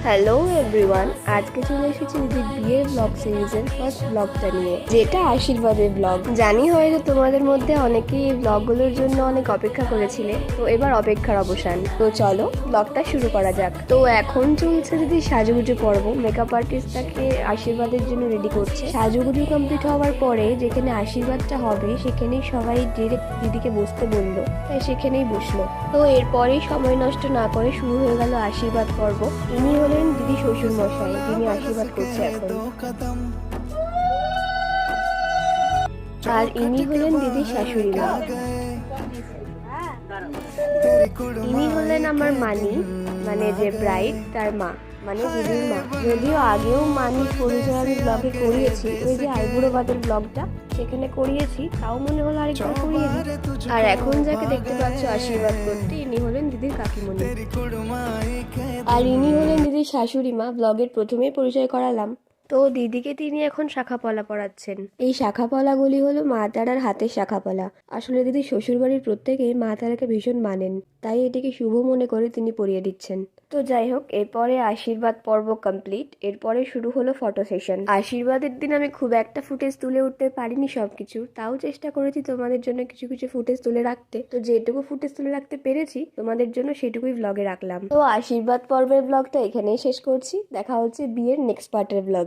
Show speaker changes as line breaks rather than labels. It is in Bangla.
হ্যালো এভরিওয়ান, আজকে চলে এসেছি দিদির বিয়ের ব্লগ সিরিজের ফার্স্ট ব্লগটা নিয়ে, যেটা আশীর্বাদের ব্লগ। জানি হয়তো তোমাদের মধ্যে অনেকেই এই ব্লগগুলোর জন্য অনেক অপেক্ষা করেছিলে, তো এবার অপেক্ষার অবসান। তো চলো ব্লগটা শুরু করা যাক। তো এখন চলছে দিদির সাজুগুজু পর্ব। মেকআপ আর্টিস্ট তাকে আশীর্বাদের জন্য রেডি করছে। সাজুগুজু কমপ্লিট হওয়ার পরে যেখানে আশীর্বাদটা হবে সেখানেই সবাই ডিরেক্ট দিদিকে বসতে বললো, তাই সেখানেই বসলো। তো এরপরেই সময় নষ্ট না করে শুরু হয়ে গেল আশীর্বাদ পর্ব। ইনি হলেন দিদি শ্বশুর মশাই, যিনি আশীর্বাদ করছে এখন। আর ইনি হলেন দিদির শাশুড়ি মা। ইনি হলেন আমার মানি, মানে যে ব্রাইড তার মা, মানে দিদির মা। যদিও আগেও মানির পরিচয় আমি ব্লগে করিয়েছি, ওই যে আইবুড়ো বাদের ব্লগটা, সেখানে করিয়েছি, তাও মনে হলো আরেকবার করিয়ে দিই। আর এখন যাকে দেখতে পাচ্ছ আশীর্বাদ করতে, ইনি হলেন দিদির কাকিমণি। আর ইনি হলেন দিদির শাশুড়ি মা। ব্লগের প্রথমেই পরিচয় করালাম। তো দিদিকে তিনি এখন শাখাপলা পরাচ্ছেন। এই শাখাপলাগুলি হলো মা তারার হাতের শাখাপলা। আসলে দিদি শ্বশুরবাড়ির প্রত্যেকেই মা তারাকে ভীষণ মানেন, তাই এটিকে শুভ মনে করে তিনি পরিয়ে দিচ্ছেন। তো যাই হোক, এরপরে আশীর্বাদ পর্ব কমপ্লিট। এরপরে শুরু হলো ফটো সেশন। আশীর্বাদের দিন আমি খুব একটা ফুটেজ তুলে উঠতে পারিনি সবকিছু, তাও চেষ্টা করেছি তোমাদের জন্য কিছু কিছু ফুটেজ তুলে রাখতে। তো যেটুকু ফুটেজ তুলে রাখতে পেরেছি তোমাদের জন্য সেটুকুই ব্লগে রাখলাম। তো আশীর্বাদ পর্বের ব্লগটা এখানেই শেষ করছি। দেখা হচ্ছে বিয়ের নেক্সট পার্টের ব্লগে।